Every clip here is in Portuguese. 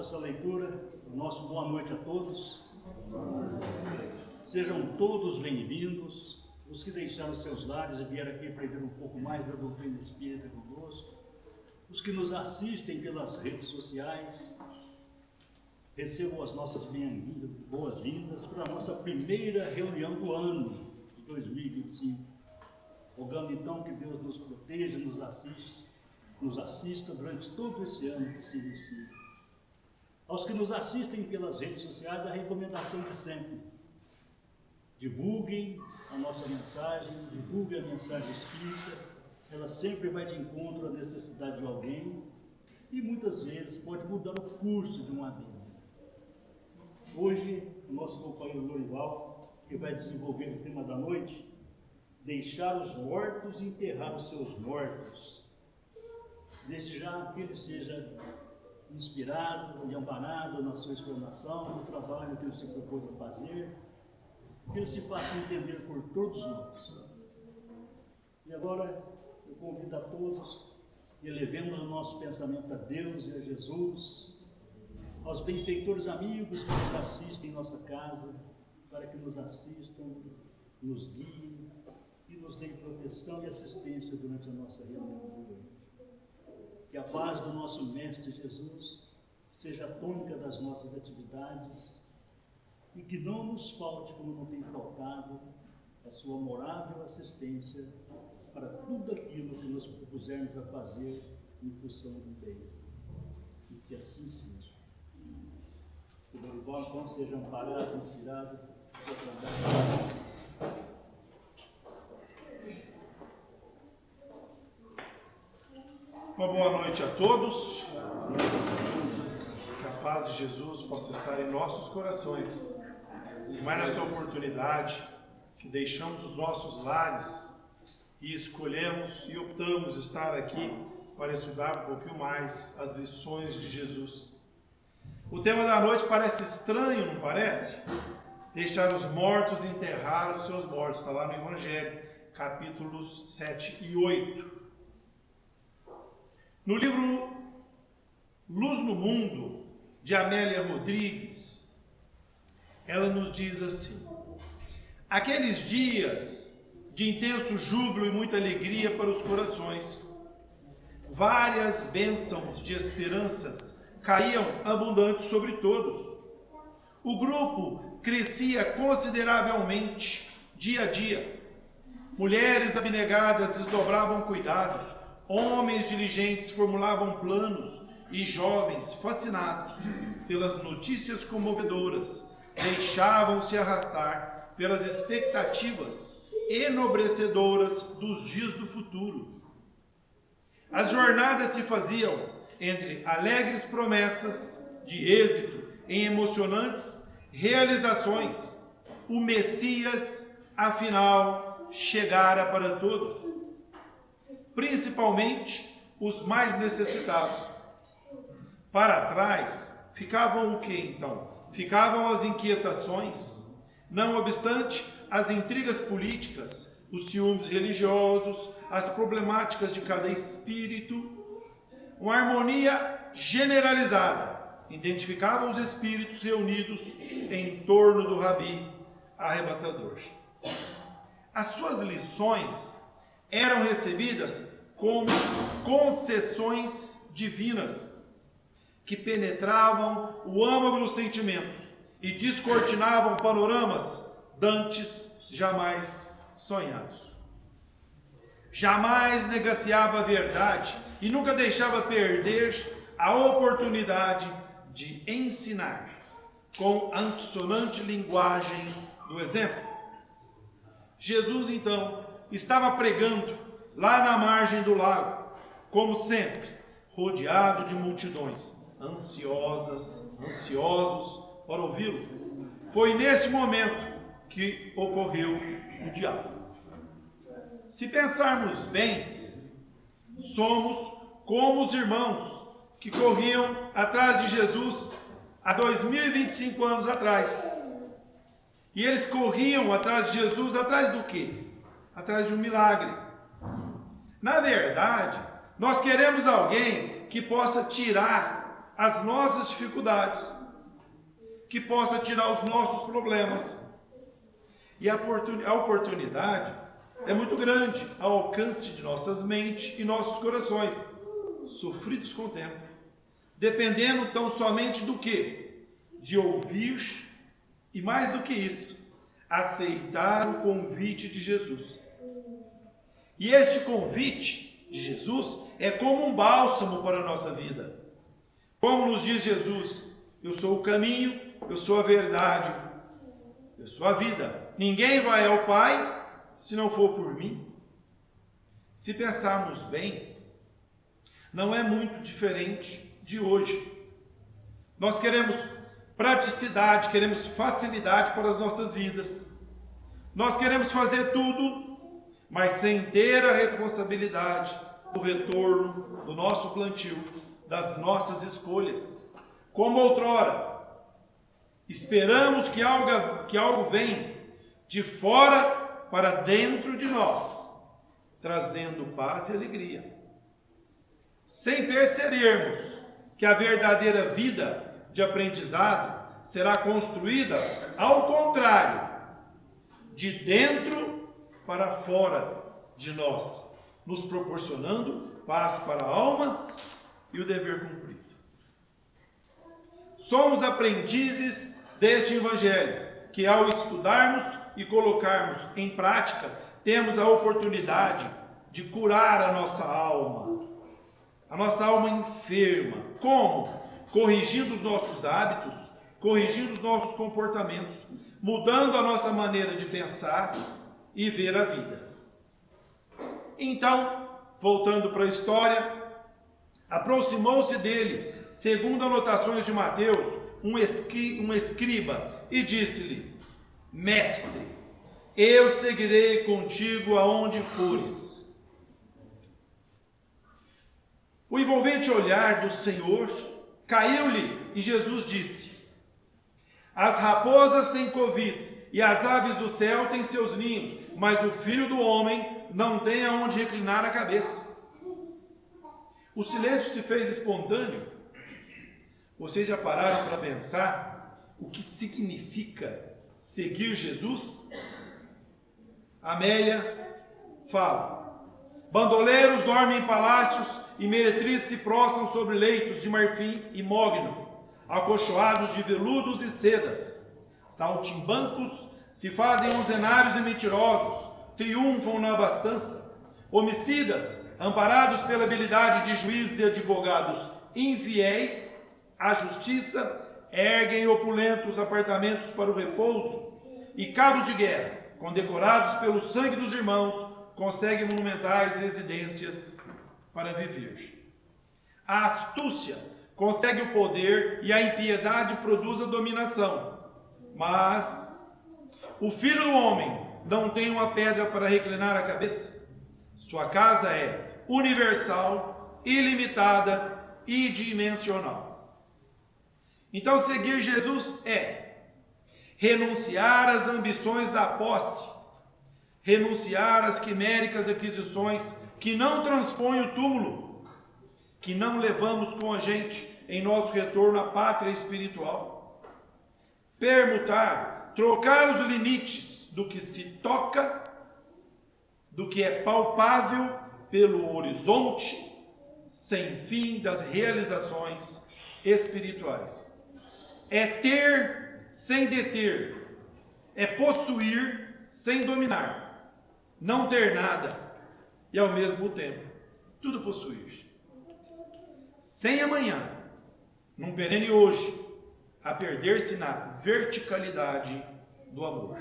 essa leitura, o nosso boa noite a todos. Sejam todos bem-vindos, os que deixaram seus lares e vieram aqui aprender um pouco mais da doutrina espírita conosco, os que nos assistem pelas redes sociais. Recebam as nossas boas-vindas para a nossa primeira reunião do ano de 2025. Rogando então que Deus nos proteja, nos assista durante todo esse ano que se inicia. Aos que nos assistem pelas redes sociais, a recomendação de sempre: divulguem a nossa mensagem, divulguem a mensagem espírita. Ela sempre vai de encontro à necessidade de alguém e muitas vezes pode mudar o curso de uma vida. Hoje, o nosso companheiro Lorival, que vai desenvolver o tema da noite: deixar os mortos e enterrar os seus mortos. Desde já que ele seja inspirado e amparado na sua explanação, no trabalho que ele se propôs a fazer, que ele se faça entender por todos nós. E agora eu convido a todos, elevemos o nosso pensamento a Deus e a Jesus, aos benfeitores amigos que nos assistem em nossa casa, para que nos assistam, nos guiem e nos deem proteção e assistência durante a nossa reunião de hoje. Que a paz do nosso Mestre Jesus seja a tônica das nossas atividades e que não nos falte, como não tem faltado, a sua amorável assistência para tudo aquilo que nos propusermos a fazer em função do bem. E que assim seja. Que o Lorival então seja amparado, inspirado, Uma boa noite a todos. Que a paz de Jesus possa estar em nossos corações. Mas nessa oportunidade que deixamos os nossos lares e escolhemos e optamos estar aqui para estudar um pouquinho mais as lições de Jesus. O tema da noite parece estranho, não parece? Deixar os mortos e enterrar os seus mortos. Está lá no Evangelho, capítulos 7 e 8. No livro Luz no Mundo, de Amélia Rodrigues, ela nos diz assim: aqueles dias de intenso júbilo e muita alegria para os corações, várias bênçãos de esperanças caíam abundantes sobre todos. O grupo crescia consideravelmente dia a dia. Mulheres abnegadas desdobravam cuidados, homens diligentes formulavam planos e jovens, fascinados pelas notícias comovedoras, deixavam-se arrastar pelas expectativas enobrecedoras dos dias do futuro. As jornadas se faziam entre alegres promessas de êxito em emocionantes realizações. O Messias, afinal, chegara para todos, principalmente os mais necessitados. Para trás ficavam o que então? Ficavam as inquietações, não obstante as intrigas políticas, os ciúmes religiosos, as problemáticas de cada espírito. Uma harmonia generalizada identificava os espíritos reunidos em torno do Rabi arrebatador. As suas lições eram recebidas como concessões divinas que penetravam o âmago dos sentimentos e descortinavam panoramas dantes jamais sonhados. Jamais negaciava a verdade e nunca deixava perder a oportunidade de ensinar com a antissonante linguagem do exemplo. Jesus, então, estava pregando lá na margem do lago, como sempre, rodeado de multidões, ansiosos para ouvi-lo. Foi neste momento que ocorreu o diálogo. Se pensarmos bem, somos como os irmãos que corriam atrás de Jesus há 2025 anos atrás. E eles corriam atrás de Jesus, atrás do quê? Atrás de um milagre. Na verdade, nós queremos alguém que possa tirar as nossas dificuldades, que possa tirar os nossos problemas. E a oportunidade é muito grande ao alcance de nossas mentes e nossos corações, sofridos com o tempo, dependendo tão somente do quê? De ouvir e, mais do que isso, aceitar o convite de Jesus. E este convite de Jesus é como um bálsamo para a nossa vida. Como nos diz Jesus: eu sou o caminho, eu sou a verdade, eu sou a vida. Ninguém vai ao Pai se não for por mim. Se pensarmos bem, não é muito diferente de hoje. Nós queremos praticidade, queremos facilidade para as nossas vidas. Nós queremos fazer tudo, mas sem ter a responsabilidade do retorno do nosso plantio, das nossas escolhas. Como outrora, esperamos que algo venha de fora para dentro de nós, trazendo paz e alegria, sem percebermos que a verdadeira vida de aprendizado será construída ao contrário, de dentro para fora de nós, nos proporcionando paz para a alma e o dever cumprido. Somos aprendizes deste Evangelho, que ao estudarmos e colocarmos em prática, temos a oportunidade de curar a nossa alma enferma. Como? Corrigindo os nossos hábitos, corrigindo os nossos comportamentos, mudando a nossa maneira de pensar e ver a vida. Então, voltando para a história, aproximou-se dele, segundo anotações de Mateus, um escriba, e disse-lhe: Mestre, eu seguirei contigo aonde fores. O envolvente olhar do Senhor caiu-lhe e Jesus disse: As raposas têm covis e as aves do céu têm seus ninhos, mas o Filho do Homem não tem aonde reclinar a cabeça. O silêncio se fez espontâneo. Vocês já pararam para pensar o que significa seguir Jesus? Amélia fala: bandoleiros dormem em palácios e meretrizes se prostram sobre leitos de marfim e mogno, acolchoados de veludos e sedas. Saltimbancos se fazem onzenários e mentirosos, triunfam na abastança. Homicidas, amparados pela habilidade de juízes e advogados infiéis à justiça, erguem opulentos apartamentos para o repouso, e cabos de guerra, condecorados pelo sangue dos irmãos, conseguem monumentais residências para viver. A astúcia consegue o poder e a impiedade produz a dominação. Mas o Filho do Homem não tem uma pedra para reclinar a cabeça. Sua casa é universal, ilimitada e dimensional. Então, seguir Jesus é renunciar às ambições da posse, renunciar às quiméricas aquisições que não transpõem o túmulo, que não levamos com a gente em nosso retorno à pátria espiritual. Permutar, trocar os limites do que se toca, do que é palpável, pelo horizonte sem fim das realizações espirituais. É ter sem deter, é possuir sem dominar, não ter nada e ao mesmo tempo tudo possuir. Sem amanhã, num perene hoje, a perder-se na verticalidade do amor.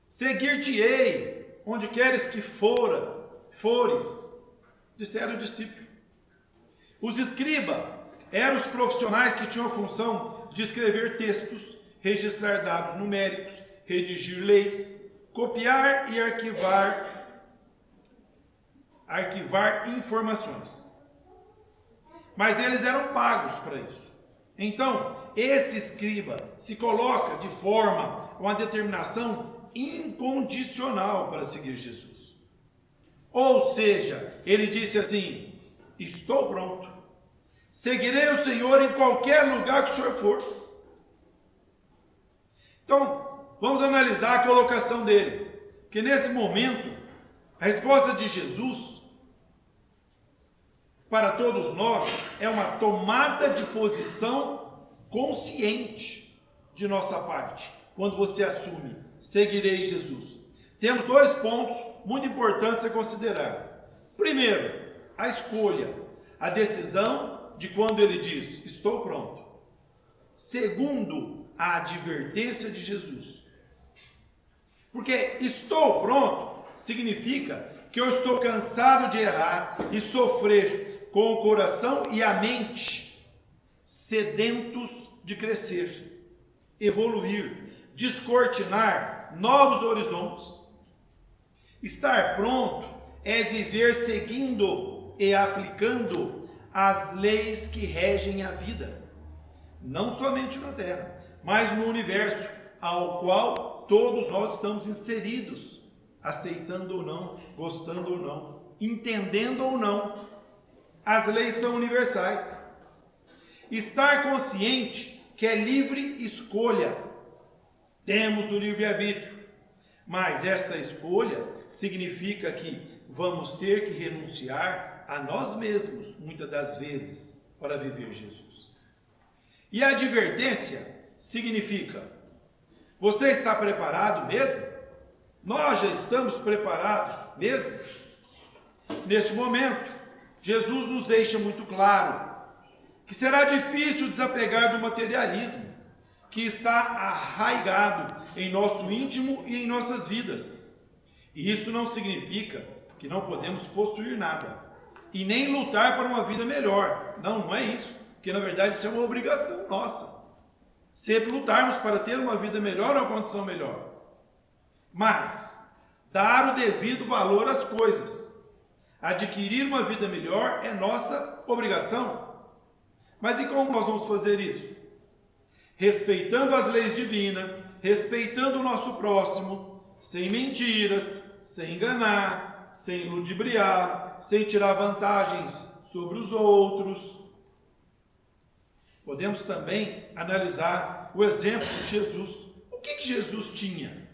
Seguir-te-ei onde queres que fores, disseram o discípulo. Os escribas eram os profissionais que tinham a função de escrever textos, registrar dados numéricos, redigir leis, copiar e arquivar informações. Mas eles eram pagos para isso. Então, esse escriba se coloca de forma, uma determinação incondicional para seguir Jesus. Ou seja, ele disse assim: estou pronto. Seguirei o Senhor em qualquer lugar que o Senhor for. Então, vamos analisar a colocação dele. Porque nesse momento, a resposta de Jesus para todos nós é uma tomada de posição consciente de nossa parte. Quando você assume, seguirei Jesus. Temos 2 pontos muito importantes a considerar. Primeiro, a escolha, a decisão de quando ele diz, estou pronto. Segundo, a advertência de Jesus. Porque estou pronto significa que eu estou cansado de errar e sofrer com o coração e a mente sedentos de crescer, evoluir, descortinar novos horizontes. Estar pronto é viver seguindo e aplicando as leis que regem a vida, não somente na Terra, mas no universo ao qual todos nós estamos inseridos, aceitando ou não, gostando ou não, entendendo ou não. As leis são universais. Estar consciente que é livre escolha. Temos o livre-arbítrio. Mas esta escolha significa que vamos ter que renunciar a nós mesmos, muitas das vezes, para viver Jesus. E a advertência significa, você está preparado mesmo? Nós já estamos preparados mesmo? Neste momento, Jesus nos deixa muito claro que será difícil desapegar do materialismo que está arraigado em nosso íntimo e em nossas vidas. E isso não significa que não podemos possuir nada e nem lutar para uma vida melhor. Não é isso, porque na verdade isso é uma obrigação nossa. Sempre lutarmos para ter uma vida melhor ou uma condição melhor. Mas dar o devido valor às coisas. Adquirir uma vida melhor é nossa obrigação. Mas e como nós vamos fazer isso? Respeitando as leis divinas, respeitando o nosso próximo, sem mentiras, sem enganar, sem ludibriar, sem tirar vantagens sobre os outros. Podemos também analisar o exemplo de Jesus. O que Jesus tinha?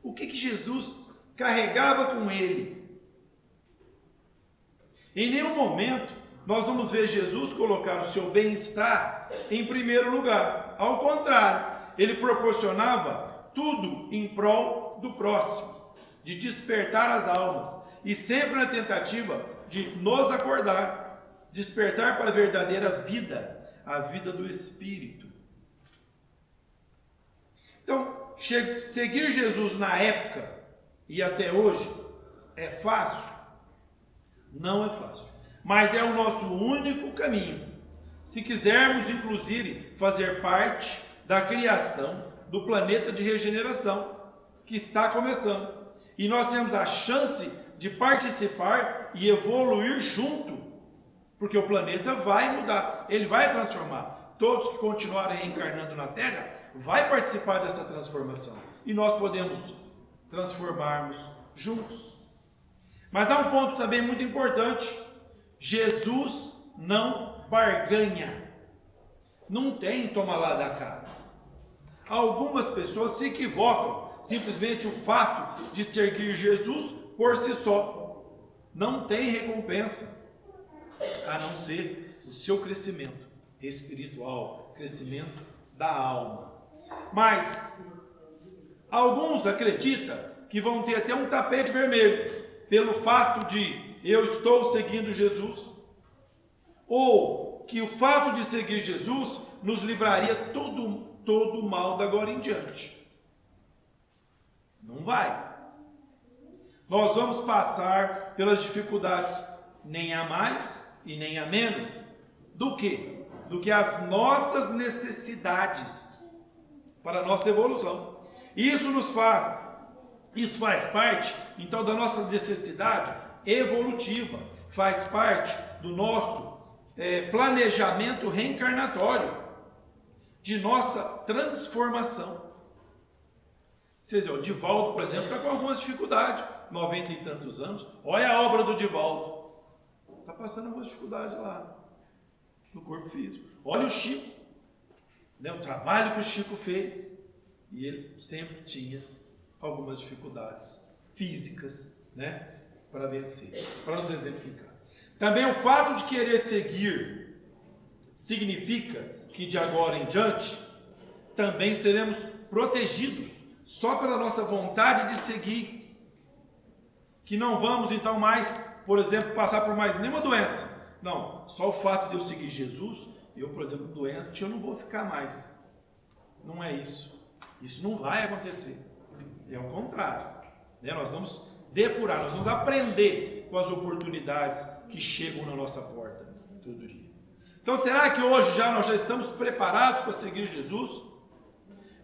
O que Jesus carregava com ele? Em nenhum momento nós vamos ver Jesus colocar o seu bem-estar em primeiro lugar. Ao contrário, ele proporcionava tudo em prol do próximo, de despertar as almas, e sempre na tentativa de nos acordar, despertar para a verdadeira vida, a vida do Espírito. Então, seguir Jesus na época e até hoje é fácil? Não é fácil, mas é o nosso único caminho. Se quisermos, inclusive, fazer parte da criação do planeta de regeneração que está começando. E nós temos a chance de participar e evoluir junto, porque o planeta vai mudar, ele vai transformar. Todos que continuarem reencarnando na Terra vai participar dessa transformação. E nós podemos transformarmos juntos. Mas há um ponto também muito importante. Jesus não barganha. Não tem toma lá da cá. Algumas pessoas se equivocam. Simplesmente o fato de seguir Jesus por si só não tem recompensa, a não ser o seu crescimento espiritual, crescimento da alma. Mas alguns acreditam que vão ter até um tapete vermelho pelo fato de eu estou seguindo Jesus, ou que o fato de seguir Jesus nos livraria todo o mal da agora em diante. Não vai. Nós vamos passar pelas dificuldades, nem a mais e nem a menos do que? Do que as nossas necessidades para a nossa evolução. Isso faz parte, então, da nossa necessidade evolutiva, faz parte do nosso planejamento reencarnatório, de nossa transformação. Vocês veem, o Divaldo, por exemplo, está com algumas dificuldades, 90 e tantos anos. Olha a obra do Divaldo. está passando alguma dificuldade lá no corpo físico. Olha o Chico, né, o trabalho que o Chico fez. E ele sempre tinha algumas dificuldades físicas, né, para vencer, para nos exemplificar. Também o fato de querer seguir significa que de agora em diante também seremos protegidos só pela nossa vontade de seguir. Que não vamos então mais, por exemplo, passar por mais nenhuma doença. Não, só o fato de eu seguir Jesus, eu, por exemplo, doente, eu não vou ficar mais. Não é isso. Isso não vai acontecer. É o contrário. Né? Nós vamos depurar, nós vamos aprender com as oportunidades que chegam na nossa porta todo dia. Então, será que hoje nós já estamos preparados para seguir Jesus?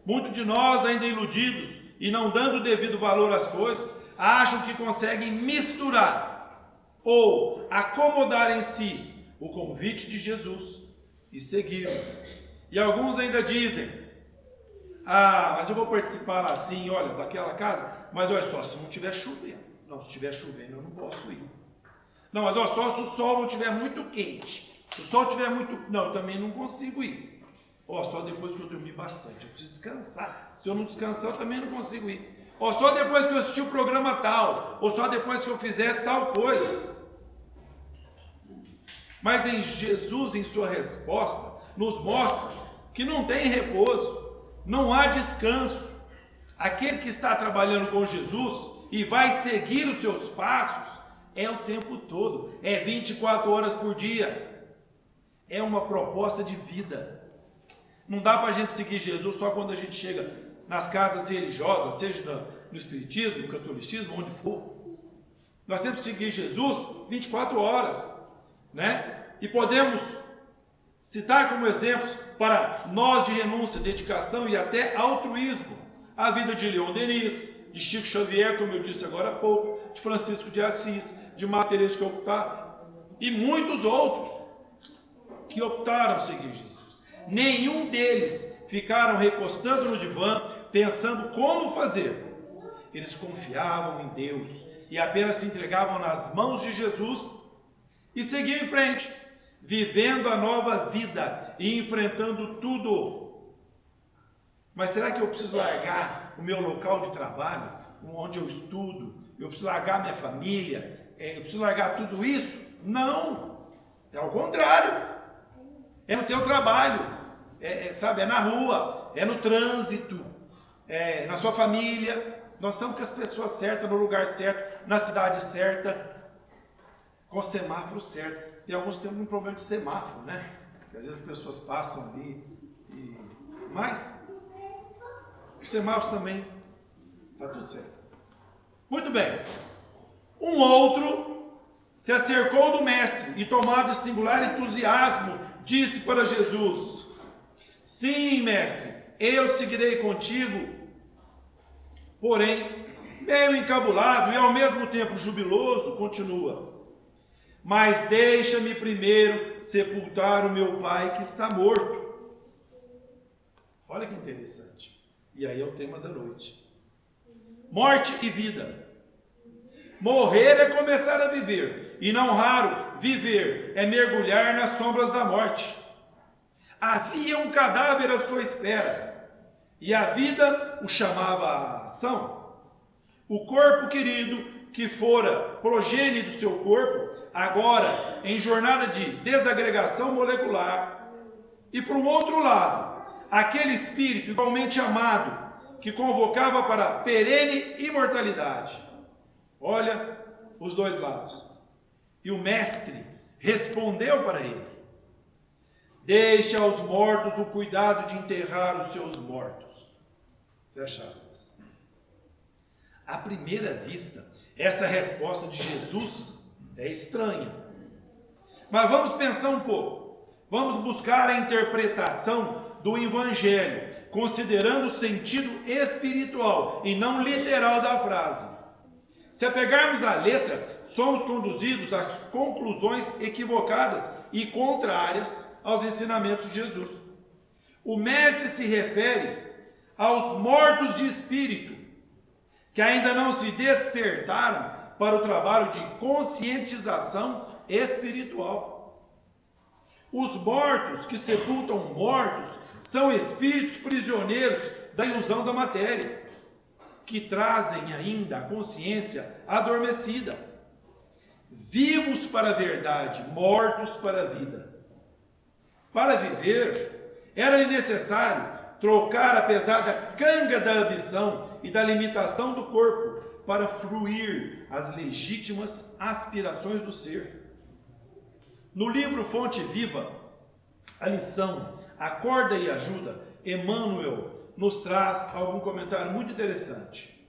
Muitos de nós, ainda iludidos e não dando o devido valor às coisas, acham que conseguem misturar ou acomodar em si o convite de Jesus e segui-lo. E alguns ainda dizem: ah, mas eu vou participar assim, olha, daquela casa, mas olha só, se não estiver chovendo. Não, se estiver chovendo eu não posso ir. Não, mas olha só, se o sol não estiver muito quente. Se o sol estiver muito... Não, eu também não consigo ir. Ó, só depois que eu dormir bastante, eu preciso descansar. Se eu não descansar, eu também não consigo ir. Ó, só depois que eu assistir o programa tal, ou só depois que eu fizer tal coisa. Mas em Jesus, em sua resposta, nos mostra que não tem repouso, não há descanso. Aquele que está trabalhando com Jesus e vai seguir os seus passos, é o tempo todo, é 24 horas por dia. É uma proposta de vida. Não dá para a gente seguir Jesus só quando a gente chega nas casas religiosas, seja no espiritismo, no catolicismo, onde for. Nós temos que seguir Jesus 24 horas, né? E podemos citar como exemplos para nós de renúncia, dedicação e até altruísmo a vida de Leon Denis, de Chico Xavier, como eu disse agora há pouco, de Francisco de Assis, de Madre Teresa de Calcutá e muitos outros que optaram seguir Jesus. Nenhum deles ficaram recostando no divã, pensando como fazer. Eles confiavam em Deus e apenas se entregavam nas mãos de Jesus e seguiam em frente, vivendo a nova vida e enfrentando tudo. Mas será que eu preciso largar o meu local de trabalho, onde eu estudo? Eu preciso largar minha família? Eu preciso largar tudo isso? Não! É ao contrário. É no teu trabalho, sabe? É na rua, é no trânsito, é na sua família. Nós estamos com as pessoas certas, no lugar certo, na cidade certa, com o semáforo certo. Tem alguns que têm um problema de semáforo, né? Porque às vezes as pessoas passam ali, mas os semáforos também, está tudo certo. Muito bem. Um outro se acercou do mestre e, tomado de singular entusiasmo, disse para Jesus: sim, mestre, eu seguirei contigo. Porém, meio encabulado e ao mesmo tempo jubiloso, continua: mas deixa-me primeiro sepultar o meu pai que está morto. Olha que interessante. E aí é o tema da noite. Morte e vida. Morrer é começar a viver, e não raro, viver é mergulhar nas sombras da morte. Havia um cadáver à sua espera, e a vida o chamava à ação. O corpo querido, que fora progênie do seu corpo, agora em jornada de desagregação molecular. E por um outro lado, aquele espírito igualmente amado, que convocava para a perene imortalidade. Olha os dois lados. E o mestre respondeu para ele: deixa aos mortos o cuidado de enterrar os seus mortos. Fecha aspas. À primeira vista, essa resposta de Jesus é estranha. Mas vamos pensar um pouco. Vamos buscar a interpretação do Evangelho, considerando o sentido espiritual e não literal da frase. Se apegarmos à letra, somos conduzidos a conclusões equivocadas e contrárias aos ensinamentos de Jesus. O mestre se refere aos mortos de espírito, que ainda não se despertaram para o trabalho de conscientização espiritual. Os mortos que sepultam mortos são espíritos prisioneiros da ilusão da matéria, que trazem ainda a consciência adormecida. Vivos para a verdade, mortos para a vida. Para viver, era-lhe necessário trocar a pesada canga da ambição e da limitação do corpo para fruir as legítimas aspirações do ser. No livro Fonte Viva, a lição Acorda e Ajuda, Emmanuel nos traz algum comentário muito interessante.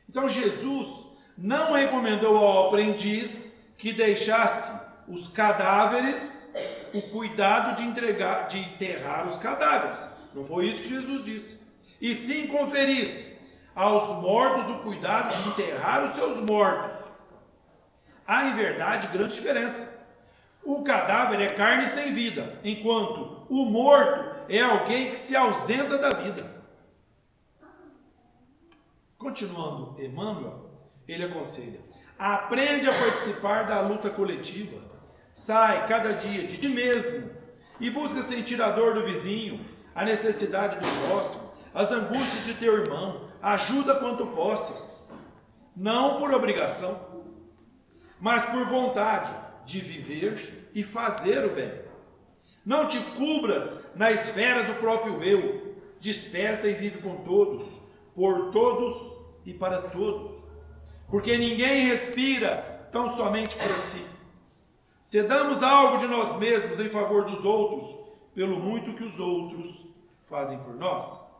Então Jesus não recomendou ao aprendiz que deixasse os cadáveres, o cuidado de enterrar os cadáveres. Não foi isso que Jesus disse. E sim conferisse aos mortos o cuidado de enterrar os seus mortos. Há, em verdade, grande diferença. O cadáver é carne sem vida, enquanto o morto é alguém que se ausenta da vida. Continuando, Emmanuel, ele aconselha: aprende a participar da luta coletiva. Sai cada dia de ti mesmo e busca sentir a dor do vizinho, a necessidade do próximo, as angústias de teu irmão. Ajuda quanto possas, não por obrigação, mas por vontade de viver e fazer o bem. Não te cubras na esfera do próprio eu. Desperta e vive com todos, por todos e para todos, porque ninguém respira tão somente para si. Cedamos algo de nós mesmos em favor dos outros, pelo muito que os outros fazem por nós.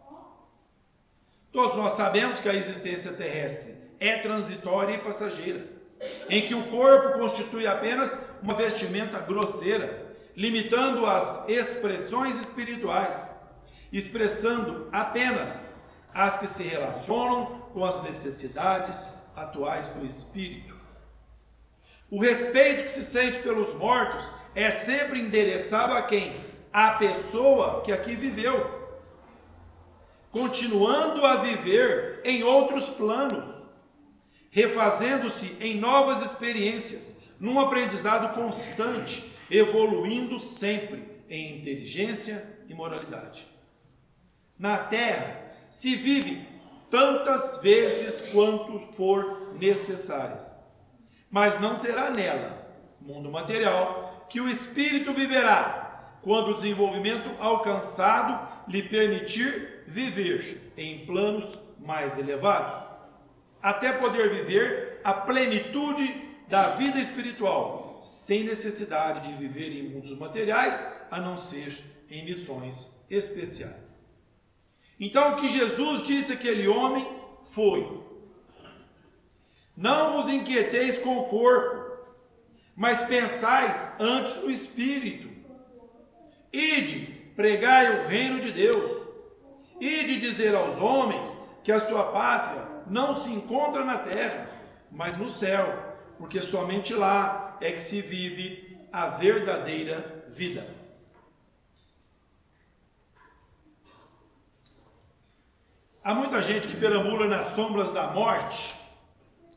Todos nós sabemos que a existência terrestre é transitória e passageira, em que o corpo constitui apenas uma vestimenta grosseira, limitando as expressões espirituais, expressando apenas as que se relacionam com as necessidades atuais do espírito. O respeito que se sente pelos mortos é sempre endereçado a quem? A pessoa que aqui viveu, continuando a viver em outros planos, refazendo-se em novas experiências, num aprendizado constante, evoluindo sempre em inteligência e moralidade. Na Terra se vive tantas vezes quanto for necessárias, mas não será nela, mundo material, que o espírito viverá, quando o desenvolvimento alcançado lhe permitir viver em planos mais elevados, até poder viver a plenitude da vida espiritual, sem necessidade de viver em mundos materiais, a não ser em missões especiais. Então, o que Jesus disse àquele homem foi: não vos inquieteis com o corpo, mas pensais antes no espírito. Ide, pregai o reino de Deus. Ide dizer aos homens que a sua pátria não se encontra na terra, mas no céu, porque somente lá é que se vive a verdadeira vida. Há muita gente que perambula nas sombras da morte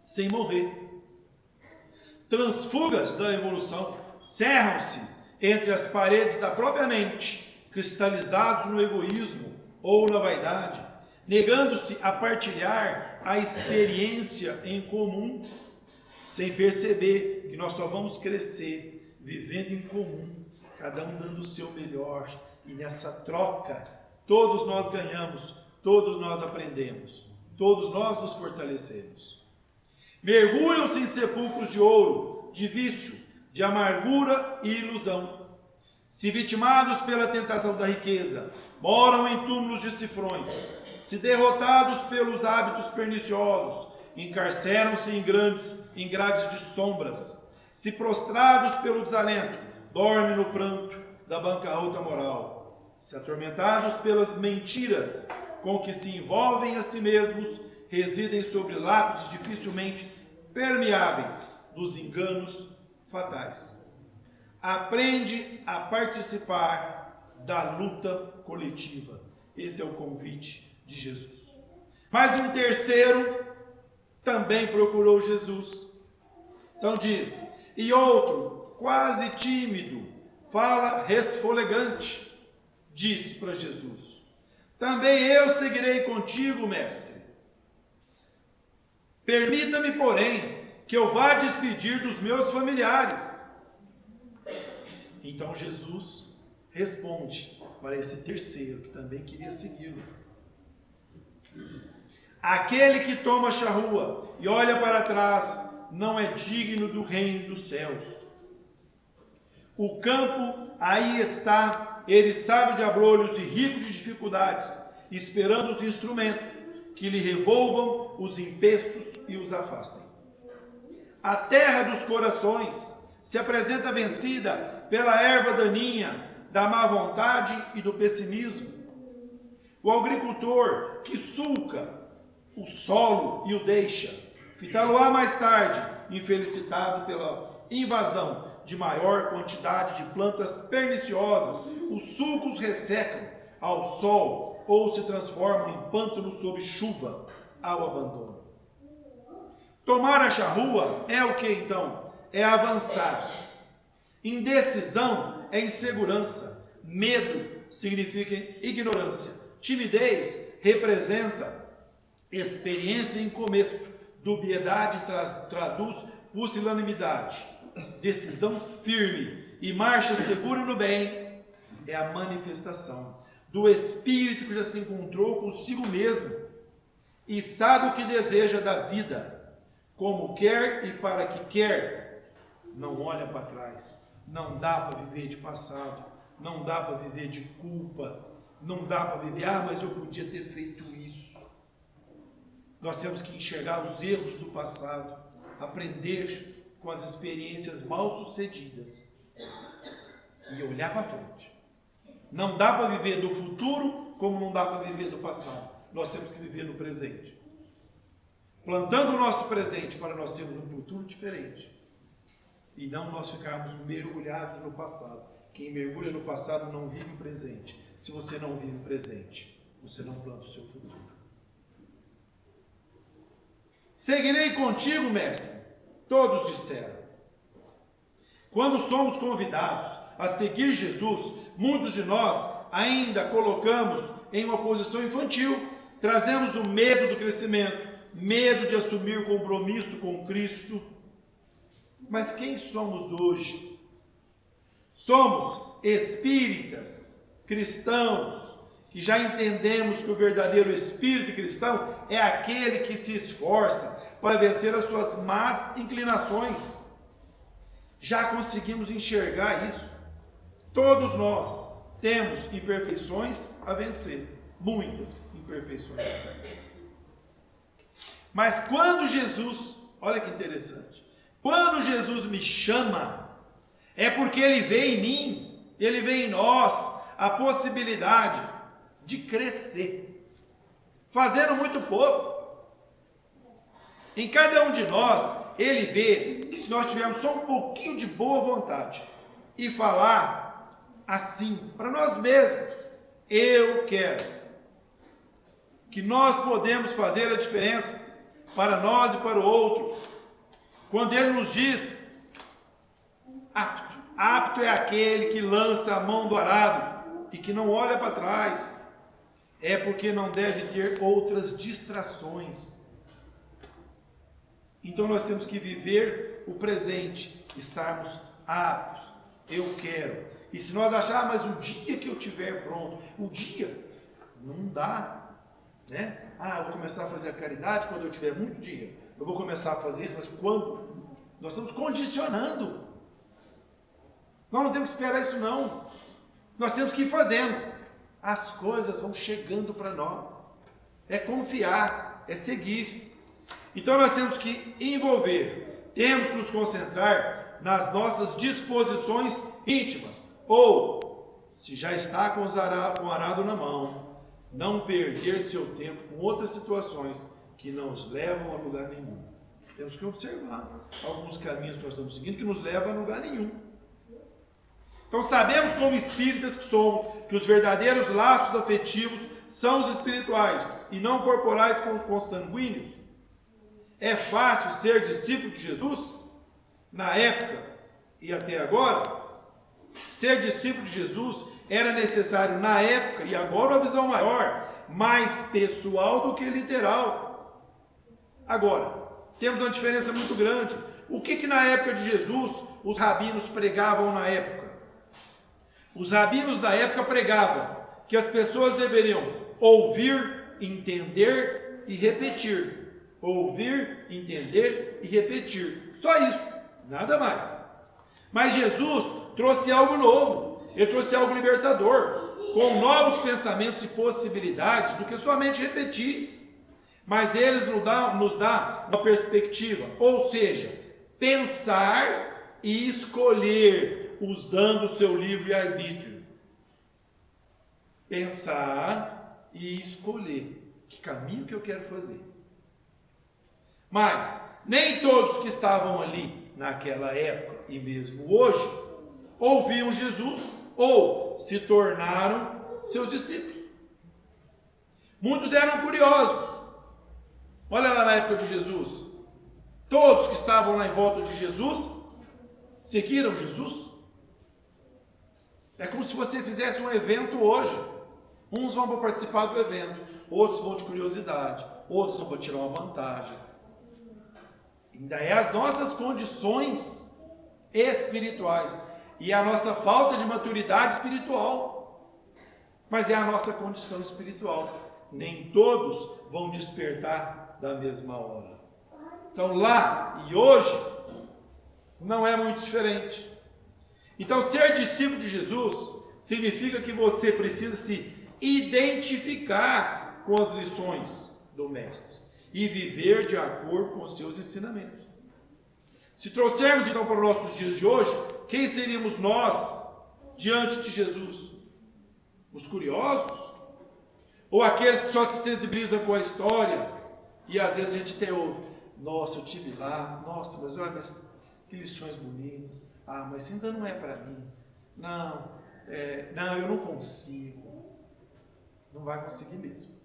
sem morrer. Transfugas da evolução cerram-se entre as paredes da própria mente, cristalizados no egoísmo ou na vaidade, negando-se a partilhar a experiência em comum, sem perceber que nós só vamos crescer vivendo em comum, cada um dando o seu melhor, e nessa troca todos nós ganhamos, todos nós aprendemos, todos nós nos fortalecemos. Mergulham-se em sepulcros de ouro, de vício, de amargura e ilusão. Se vitimados pela tentação da riqueza, moram em túmulos de cifrões. Se derrotados pelos hábitos perniciosos, encarceram-se em grades de sombras. Se prostrados pelo desalento, dormem no pranto da bancarrota moral. Se atormentados pelas mentiras com que se envolvem a si mesmos, residem sobre lápides dificilmente permeáveis dos enganos fatais. Aprende a participar da luta coletiva. Esse é o convite de Jesus. Mas um terceiro também procurou Jesus. Então diz: e outro, quase tímido, fala resfolegante, disse para Jesus: também eu seguirei contigo, mestre. Permita-me, porém, que eu vá despedir dos meus familiares. Então Jesus responde para esse terceiro, que também queria segui-lo: aquele que toma charrua e olha para trás não é digno do reino dos céus. O campo aí está, eriçado de abrolhos e rico de dificuldades, esperando os instrumentos que lhe revolvam os empeços e os afastem. A terra dos corações se apresenta vencida pela erva daninha da má vontade e do pessimismo. O agricultor que sulca o solo e o deixa, fitá-lo-á mais tarde, infelicitado pela invasão de maior quantidade de plantas perniciosas. Os sulcos ressecam ao sol ou se transformam em pântano sob chuva ao abandono. Tomar a charrua é o que então? É avançar. Indecisão é insegurança. Medo significa ignorância. Timidez representa experiência em começo. Dubiedade traduz pusilanimidade. Decisão firme e marcha segura no bem é a manifestação do espírito que já se encontrou consigo mesmo e sabe o que deseja da vida, como quer e para que quer. Não olha para trás. Não dá para viver de passado. Não dá para viver de culpa. Não dá para viver, mas eu podia ter feito isso. Nós temos que enxergar os erros do passado, aprender com as experiências mal sucedidas e olhar para frente. Não dá para viver do futuro como não dá para viver do passado. Nós temos que viver no presente, plantando o nosso presente para nós termos um futuro diferente e não nós ficarmos mergulhados no passado. Quem mergulha no passado não vive o presente. Se você não vive o presente, você não planta o seu futuro. Seguirei contigo, mestre, todos disseram. Quando somos convidados a seguir Jesus, muitos de nós ainda colocamos em uma posição infantil, trazemos o medo do crescimento, medo de assumir compromisso com Cristo. Mas quem somos hoje? Somos espíritas, cristãos, que já entendemos que o verdadeiro espírito cristão é aquele que se esforça para vencer as suas más inclinações. Já conseguimos enxergar isso. Todos nós temos imperfeições a vencer, muitas imperfeições a vencer. Mas quando Jesus, olha que interessante, quando Jesus me chama, é porque Ele vê em mim, Ele vê em nós a possibilidade de crescer, fazendo muito pouco. Em cada um de nós, Ele vê que se nós tivermos só um pouquinho de boa vontade e falar assim para nós mesmos: eu quero, que nós podemos fazer a diferença para nós e para outros. Quando Ele nos diz apto, apto é aquele que lança a mão do arado e que não olha para trás, é porque não deve ter outras distrações. Então nós temos que viver o presente, estarmos aptos. Eu quero. E se nós acharmos, mas o dia que eu estiver pronto, o dia, não dá, né? Eu vou começar a fazer a caridade quando eu tiver muito dinheiro. Eu vou começar a fazer isso, mas quando? Nós estamos condicionando. Nós não temos que esperar isso não. Nós temos que ir fazendo. As coisas vão chegando para nós. É confiar, é seguir. Então nós temos que envolver, temos que nos concentrar nas nossas disposições íntimas. Ou, se já está com o arado na mão, não perder seu tempo com outras situações que não nos levam a lugar nenhum. Temos que observar alguns caminhos que nós estamos seguindo que nos levam a lugar nenhum. Então sabemos como espíritas que somos, que os verdadeiros laços afetivos são os espirituais e não corporais consanguíneos. É fácil ser discípulo de Jesus? Na época, e até agora, ser discípulo de Jesus era necessário na época, e agora uma visão maior, mais pessoal do que literal. Agora, temos uma diferença muito grande. O que na época de Jesus os rabinos pregavam na época? Os rabinos da época pregavam que as pessoas deveriam ouvir, entender e repetir. Ouvir, entender e repetir. Só isso, nada mais. Mas Jesus trouxe algo novo. Ele trouxe algo libertador, com novos pensamentos e possibilidades do que somente repetir. Mas eles nos dá uma perspectiva, ou seja, pensar e escolher usando o seu livre-arbítrio. Pensar e escolher que caminho que eu quero fazer. Mas nem todos que estavam ali naquela época e mesmo hoje ouviam Jesus ou se tornaram seus discípulos. Muitos eram curiosos. Olha lá na época de Jesus. Todos que estavam lá em volta de Jesus seguiram Jesus. É como se você fizesse um evento hoje. Uns vão para participar do evento, outros vão de curiosidade, outros vão para tirar uma vantagem. Ainda é as nossas condições espirituais e a nossa falta de maturidade espiritual. Mas é a nossa condição espiritual. Nem todos vão despertar da mesma hora. Então lá e hoje não é muito diferente. Então ser discípulo de Jesus significa que você precisa se identificar com as lições do Mestre e viver de acordo com os seus ensinamentos. Se trouxermos então para os nossos dias de hoje, quem seríamos nós diante de Jesus? Os curiosos? Ou aqueles que só se sensibilizam com a história e às vezes a gente até ouve: nossa, eu estive lá, nossa, mas olha, mas que lições bonitas, mas isso ainda não é para mim, não, eu não consigo. Não vai conseguir mesmo.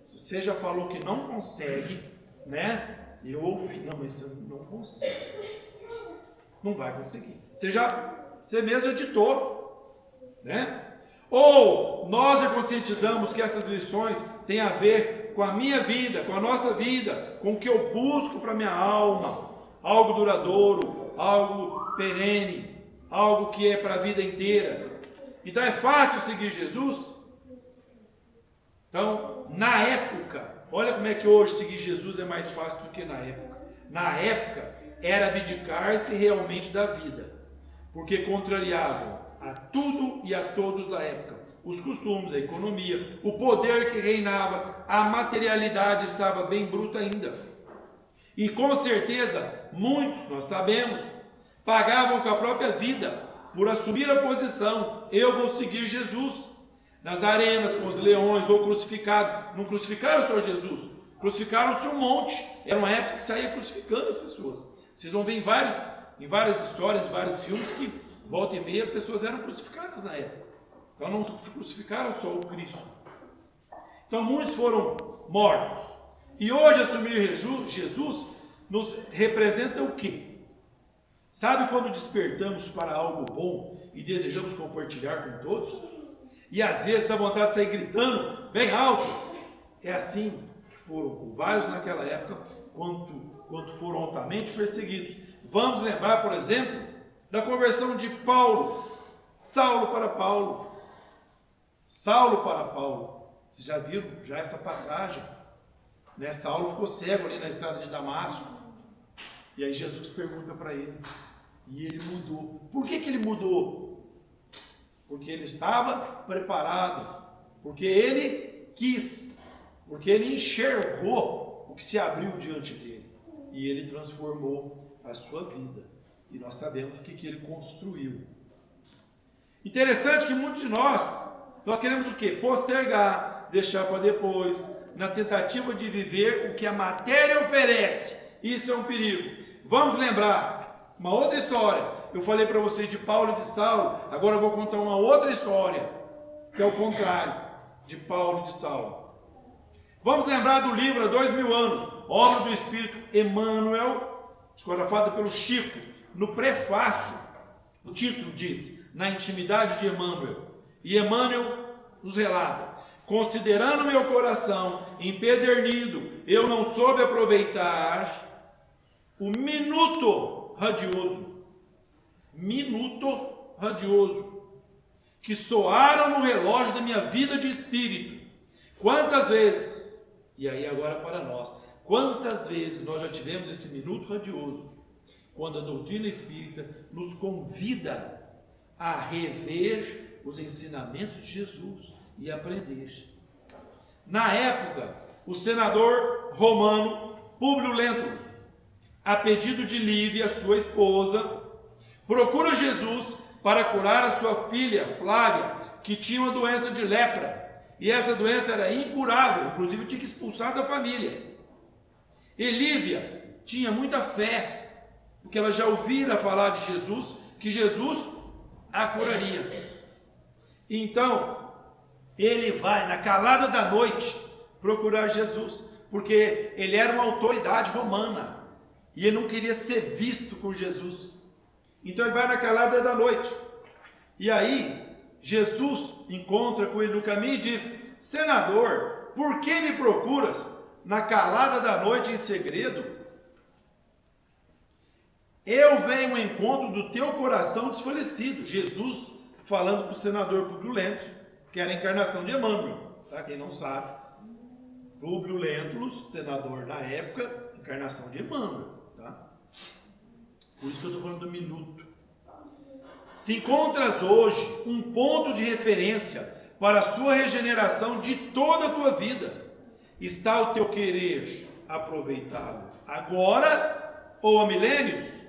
Se você já falou que não consegue, né? Eu ouvi, não, mas eu não consigo. Não vai conseguir. Você mesmo já ditou, né? Ou nós já conscientizamos que essas lições têm a ver com a minha vida, com a nossa vida, com o que eu busco para a minha alma, algo duradouro, algo perene, algo que é para a vida inteira. Então é fácil seguir Jesus? Então, na época, olha como é que hoje seguir Jesus é mais fácil do que na época. Na época, era abdicar-se realmente da vida, porque contrariavam a tudo e a todos da época. Os costumes, a economia, o poder que reinava, a materialidade estava bem bruta ainda. E com certeza, muitos, nós sabemos, pagavam com a própria vida por assumir a posição: eu vou seguir Jesus. Nas arenas, com os leões, ou crucificado. Não crucificaram só Jesus, crucificaram-se um monte. Era uma época que saía crucificando as pessoas. Vocês vão ver em várias histórias, vários filmes, que volta e meia pessoas eram crucificadas na época. Então não crucificaram só o Cristo. Então muitos foram mortos. E hoje assumir Jesus nos representa o quê? Sabe quando despertamos para algo bom e desejamos compartilhar com todos? E às vezes dá vontade de sair gritando bem alto. É assim que foram vários naquela época, quando foram altamente perseguidos. Vamos lembrar, por exemplo, da conversão de Paulo. Saulo para Paulo. Saulo para Paulo. Vocês já viram já essa passagem? Né? Saulo ficou cego ali na estrada de Damasco. E aí Jesus pergunta para ele. E ele mudou. Por que ele mudou? Porque ele estava preparado, porque ele quis, porque ele enxergou o que se abriu diante dele, e ele transformou a sua vida, e nós sabemos o que ele construiu. Interessante que muitos de nós queremos o quê? Postergar, deixar para depois, na tentativa de viver o que a matéria oferece. Isso é um perigo. Vamos lembrar uma outra história. Eu falei para vocês de Paulo e de Saulo, agora eu vou contar uma outra história, que é o contrário de Paulo e de Saulo. Vamos lembrar do livro Há 2000 anos, obra do Espírito Emmanuel, psicografada pelo Chico, no prefácio, o título diz, na intimidade de Emmanuel. E Emmanuel nos relata: considerando meu coração empedernido, eu não soube aproveitar o minuto radioso que soaram no relógio da minha vida de espírito. Quantas vezes, e aí agora para nós, quantas vezes nós já tivemos esse minuto radioso, quando a doutrina espírita nos convida a rever os ensinamentos de Jesus e aprender. Na época, o senador romano Públio Lentulus, a pedido de Lívia, sua esposa, procura Jesus para curar a sua filha Flávia, que tinha uma doença de lepra, e essa doença era incurável, inclusive tinha que expulsar da família. E Lívia tinha muita fé, porque ela já ouvira falar de Jesus, que Jesus a curaria. Então, ele vai na calada da noite procurar Jesus, porque ele era uma autoridade romana, e ele não queria ser visto por Jesus. Então ele vai na calada da noite, e aí Jesus encontra com ele no caminho e diz: senador, por que me procuras na calada da noite em segredo? Eu venho ao encontro do teu coração desfalecido. Jesus falando para o senador Públio Lentulus, que era a encarnação de Emmanuel, tá? Quem não sabe, Públio Lentulus, senador na época, encarnação de Emmanuel, tá? Por isso que eu estou falando do minuto. Se encontras hoje um ponto de referência para a sua regeneração de toda a tua vida, está o teu querer aproveitá-lo agora ou há milênios?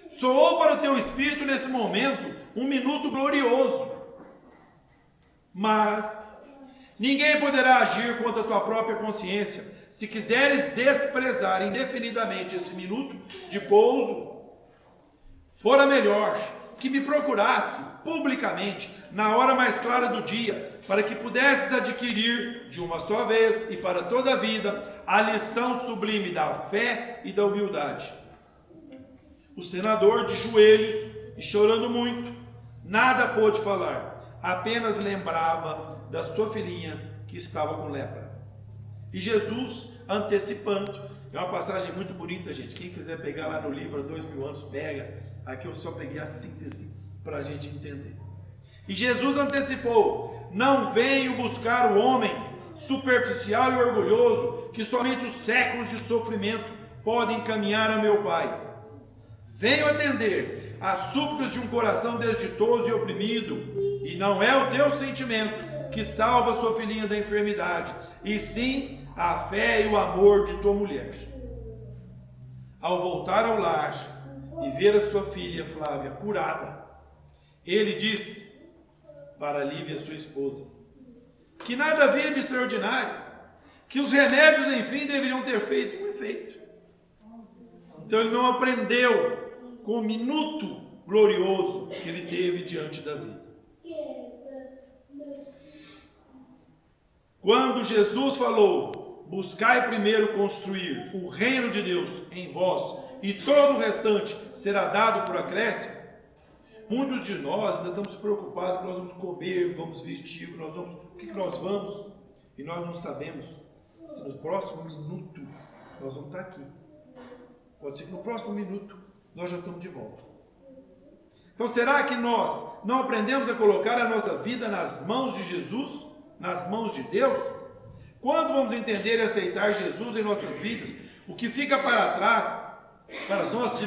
Soou para o teu espírito nesse momento um minuto glorioso, mas ninguém poderá agir contra a tua própria consciência. Se quiseres desprezar indefinidamente esse minuto de pouso, fora melhor que me procurasse publicamente na hora mais clara do dia, para que pudesses adquirir de uma só vez e para toda a vida a lição sublime da fé e da humildade. O senador, de joelhos e chorando muito, nada pôde falar, apenas lembrava da sua filhinha que estava com lepra. E Jesus, antecipando, é uma passagem muito bonita, gente. Quem quiser pegar lá no livro há 2000 anos, pega. Aqui eu só peguei a síntese para a gente entender. E Jesus antecipou: não venho buscar o homem superficial e orgulhoso, que somente os séculos de sofrimento podem encaminhar a meu Pai. Venho atender às súplicas de um coração desditoso e oprimido, e não é o teu sentimento que salva sua filhinha da enfermidade, e sim a fé e o amor de tua mulher. Ao voltar ao lar e ver a sua filha Flávia curada, ele disse para Lívia, sua esposa, que nada havia de extraordinário, que os remédios, enfim, deveriam ter feito um efeito. Então ele não aprendeu com o minuto glorioso que ele teve diante da vida. Quando Jesus falou: buscai primeiro construir o reino de Deus em vós, e todo o restante será dado por acréscimo, muitos de nós ainda estamos preocupados que nós vamos comer, vamos vestir, o que nós vamos, e nós não sabemos se no próximo minuto nós vamos estar aqui. Pode ser que no próximo minuto nós já estamos de volta. Então será que nós não aprendemos a colocar a nossa vida nas mãos de Jesus, nas mãos de Deus? Quando vamos entender e aceitar Jesus em nossas vidas, o que fica para trás, para as nossas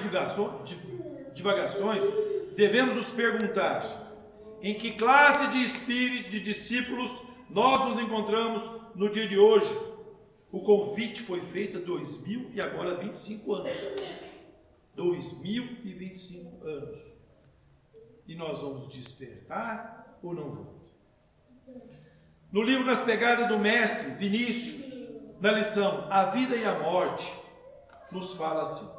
divagações, devemos nos perguntar: em que classe de espírito, de discípulos nós nos encontramos no dia de hoje? O convite foi feito há 2000 e agora 25 anos. 2025 anos. E nós vamos despertar ou não vamos? No livro Nas Pegadas do Mestre, Vinícius, na lição A Vida e a Morte, nos fala assim: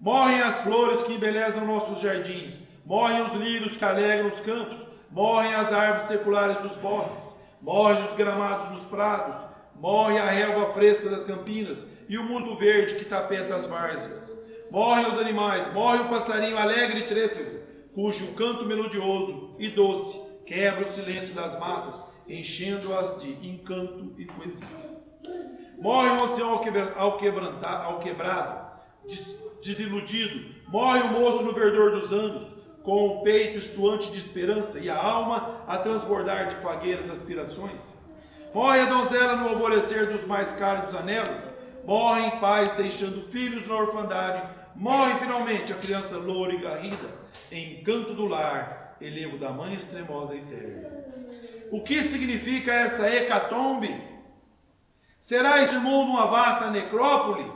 morrem as flores que embelezam nossos jardins, morrem os lírios que alegram os campos, morrem as árvores seculares dos bosques, morrem os gramados dos prados, morre a relva fresca das campinas e o musgo verde que tapeta as várzeas. morrem os animais, morre o passarinho alegre e trêfego, cujo canto melodioso e doce quebra o silêncio das matas, enchendo-as de encanto e poesia. Morre o ancião quebrado, desiludido, morre o moço no verdor dos anos, com o peito estuante de esperança e a alma a transbordar de fagueiras aspirações. Morre a donzela no alvorecer dos mais cálidos anelos, morre em paz deixando filhos na orfandade, morre finalmente a criança loura e garrida, encanto do lar, elevo da mãe extremosa e terna. O que significa essa hecatombe? Será este mundo uma vasta necrópole?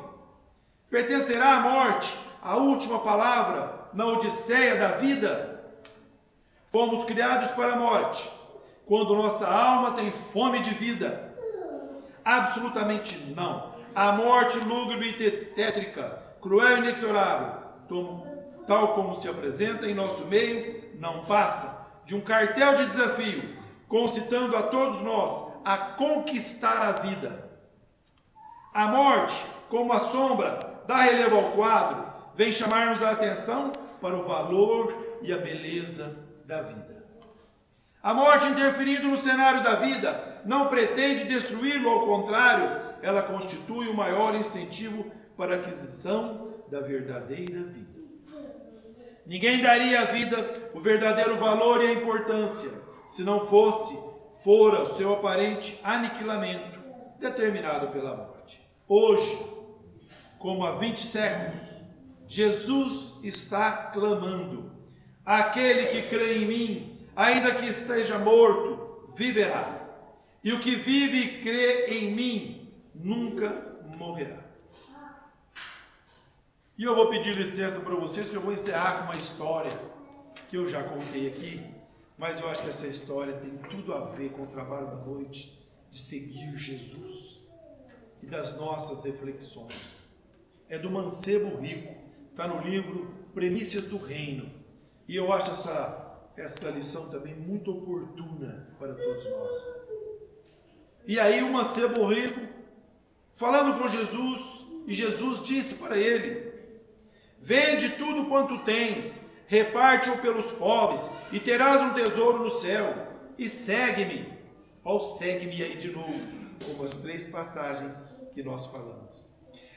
Pertencerá à morte a última palavra na odisseia da vida? Fomos criados para a morte, quando nossa alma tem fome de vida. Absolutamente não. A morte lúgubre e tétrica, cruel e inexorável, tal como se apresenta em nosso meio, não passa de um cartel de desafio, concitando a todos nós a conquistar a vida. A morte, como a sombra, dá relevo ao quadro, vem chamar-nos a atenção para o valor e a beleza da vida. A morte, interferindo no cenário da vida, não pretende destruí-lo, ao contrário, ela constitui o maior incentivo para a aquisição da verdadeira vida. Ninguém daria à vida o verdadeiro valor e a importância, se não fora o seu aparente aniquilamento, determinado pela morte. Hoje, como há 20 séculos, Jesus está clamando: aquele que crê em mim, ainda que esteja morto, viverá. E o que vive e crê em mim, nunca morrerá. E eu vou pedir licença para vocês, que eu vou encerrar com uma história que eu já contei aqui, mas eu acho que essa história tem tudo a ver com o trabalho da noite, de seguir Jesus e das nossas reflexões. É do mancebo rico, está no livro Primícias do Reino, e eu acho essa lição também muito oportuna para todos nós. E aí o mancebo rico, falando com Jesus, e Jesus disse para ele: vende tudo quanto tens, reparte-o pelos pobres, e terás um tesouro no céu, e segue-me. Ó, segue-me aí de novo, como as 3 passagens que nós falamos.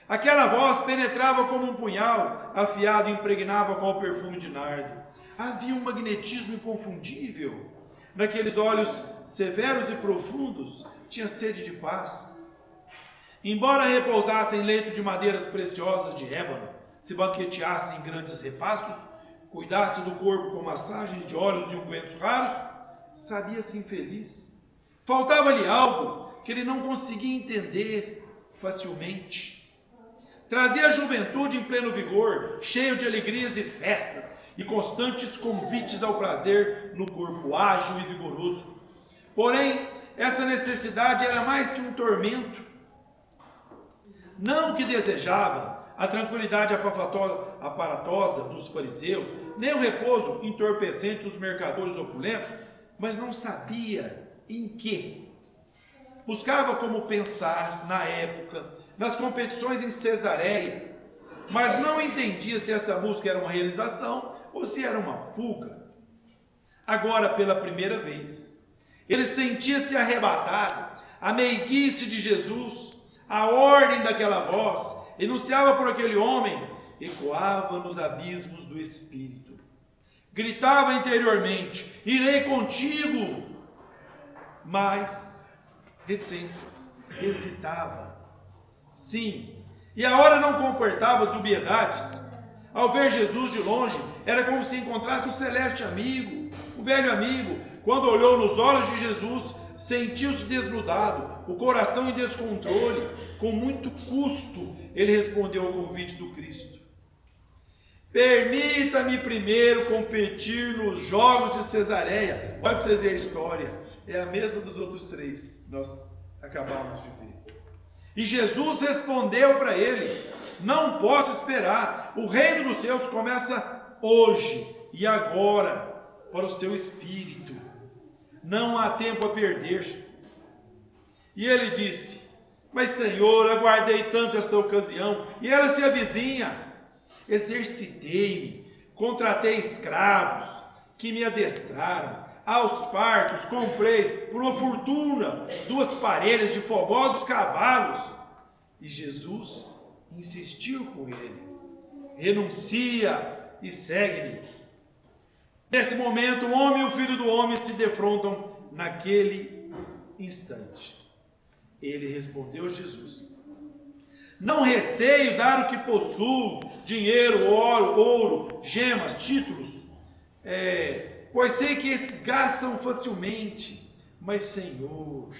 Aquela voz penetrava como um punhal afiado e impregnava qual perfume de nardo. Havia um magnetismo inconfundível. Naqueles olhos severos e profundos, tinha sede de paz. Embora repousassem em leito de madeiras preciosas de ébano, se banqueteasse em grandes repastos, cuidasse do corpo com massagens de óleos e ungüentos raros, sabia-se infeliz. Faltava-lhe algo que ele não conseguia entender facilmente. Trazia a juventude em pleno vigor, cheio de alegrias e festas, e constantes convites ao prazer no corpo ágil e vigoroso. Porém, essa necessidade era mais que um tormento. Não que desejava a tranquilidade aparatosa dos fariseus, nem o repouso entorpecente dos mercadores opulentos, mas não sabia em que. Buscava como pensar na época, nas competições em Cesareia, mas não entendia se essa busca era uma realização ou se era uma fuga. Agora, pela primeira vez, ele sentia-se arrebatado. A meiguice de Jesus, a ordem daquela voz, enunciava por aquele homem, ecoava nos abismos do espírito. Gritava interiormente: irei contigo. Mas reticências, hesitava. Sim, e a hora não comportava dubiedades. Ao ver Jesus de longe, era como se encontrasse um celeste amigo, um velho amigo. Quando olhou nos olhos de Jesus, sentiu-se desnudado, o coração em descontrole. Com muito custo, ele respondeu ao convite do Cristo: permita-me primeiro competir nos jogos de Cesareia. Olha para vocês verem a história, é a mesma dos outros 3 que nós acabamos de ver. E Jesus respondeu para ele: não posso esperar, o reino dos céus começa hoje e agora para o seu espírito. Não há tempo a perder. E ele disse: mas Senhor, aguardei tanto esta ocasião, e ela se avizinha. exercitei-me, contratei escravos que me adestraram. Aos partos comprei por uma fortuna 2 parelhas de fogosos cavalos. E Jesus insistiu com ele: renuncia e segue-me. Nesse momento, o homem e o filho do homem se defrontam naquele instante. Ele respondeu a Jesus: não receio dar o que possuo, dinheiro, ouro, gemas, títulos, pois sei que esses gastam facilmente. Mas, Senhor,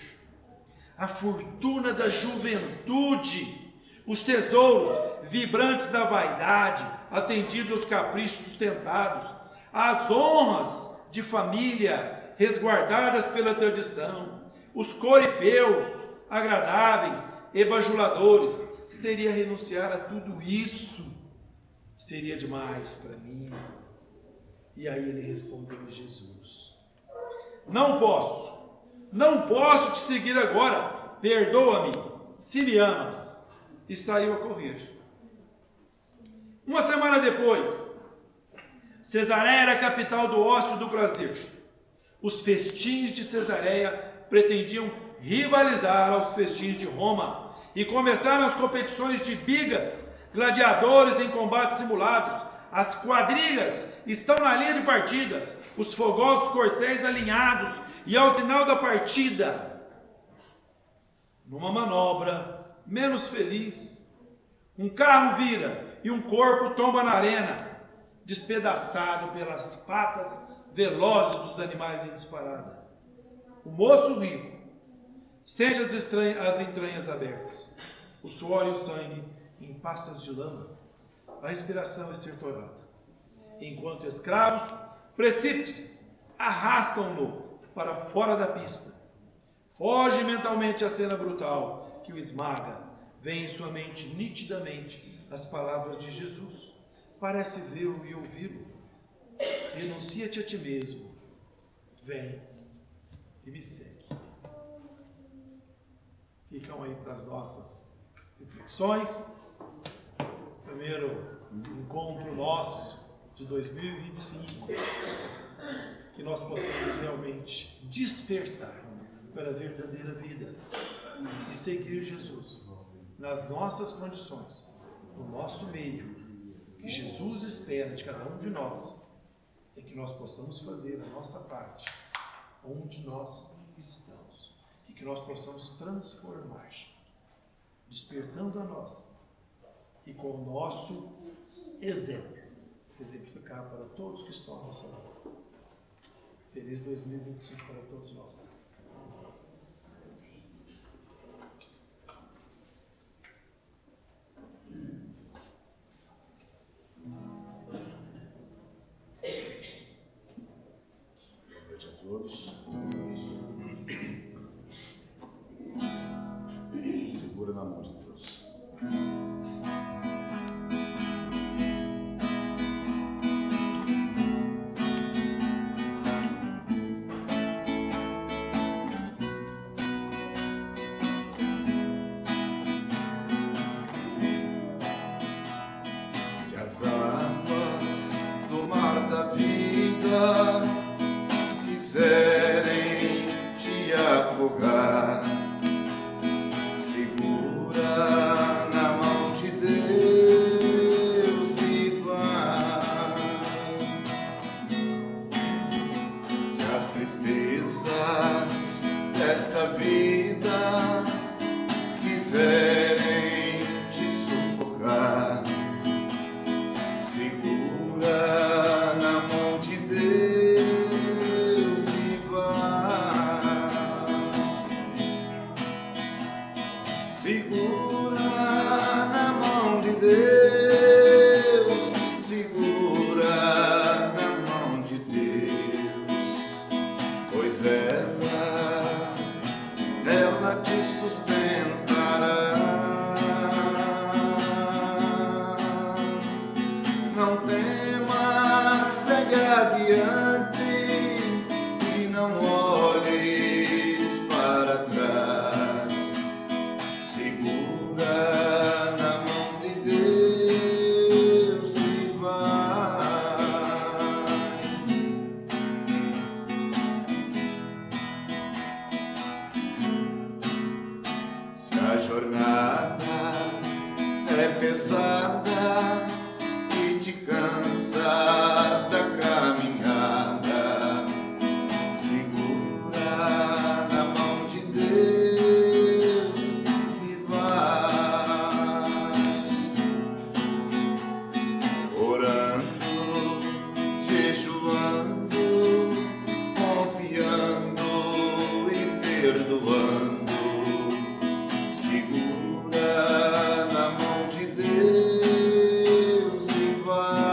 a fortuna da juventude, os tesouros vibrantes da vaidade, atendidos aos caprichos sustentados, as honras de família resguardadas pela tradição, os corifeus agradáveis e bajuladores, seria renunciar a tudo isso, seria demais para mim. E aí ele respondeu a Jesus: não posso te seguir agora, perdoa-me, se me amas. E saiu a correr. Uma semana depois, Cesareia era a capital do ócio e do prazer. Os festins de Cesareia pretendiam rivalizar aos festins de Roma, e começaram as competições de bigas, gladiadores em combates simulados. As quadrilhas estão na linha de partidas, os fogosos corcéis alinhados, e ao sinal da partida, numa manobra menos feliz, um carro vira e um corpo tomba na arena, despedaçado pelas patas velozes dos animais em disparada. O moço rico sente as entranhas abertas, o suor e o sangue em pastas de lama, a respiração estertorada, enquanto escravos precípites arrastam-no para fora da pista. Foge mentalmente a cena brutal que o esmaga. Vem em sua mente nitidamente as palavras de Jesus. Parece vê-lo e ouvi-lo. Renuncia-te a ti mesmo. Vem e me segue. Ficam aí para as nossas reflexões. Primeiro encontro nosso de 2025. Que nós possamos realmente despertar para a verdadeira vida e seguir Jesus nas nossas condições, no nosso meio. Que Jesus espera de cada um de nós é que nós possamos fazer a nossa parte onde nós estamos e que nós possamos transformar, despertando a nós e com o nosso exemplo, exemplificar para todos que estão à nossa volta. Feliz 2025 para todos nós. Boa noite a todos. Segura na mão de Deus. Quiserem te afogar, segura na mão de Deus e vai. Se as tristezas desta vida quiserem te sufocar, segura na mão de Deus. Segura na mão de Deus, segura na mão de Deus, pois ela te sustentará. Não temas, segue adiante e não olhes para trás. Segura na mão de Deus pesada e te cansas da caminhada, segura na mão de Deus e vai orando, jejuando, confiando e perdoando. Segura na mão de Deus e vai.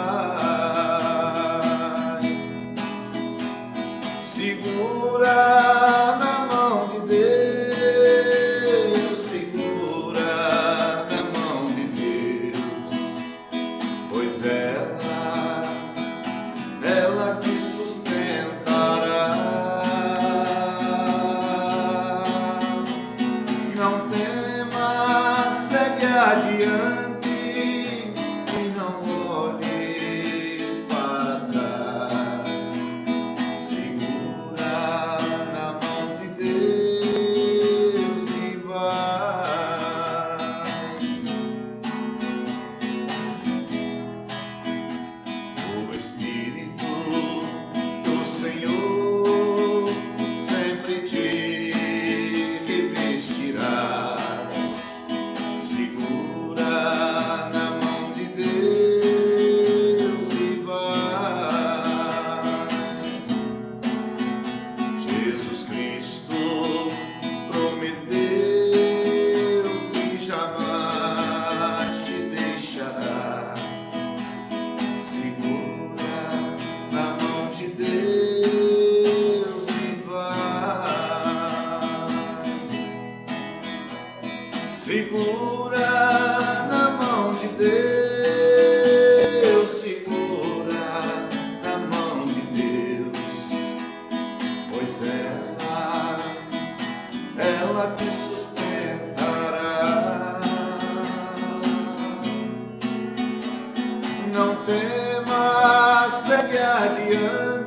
Segura na mão de Deus, segura na mão de Deus, pois ela te sustentará. Não temas, segue adiante e não olhes para trás. Segura na mão de Deus e vai. O Espírito do Senhor sempre te revestirá. Segura na mão de Deus e vai. Jesus Cristo prometeu que jamais te deixará. Segura na mão de Deus e vai. Segura na mão de Deus, segura na mão de Deus, pois ela te sustentará. Não temas, segue adiante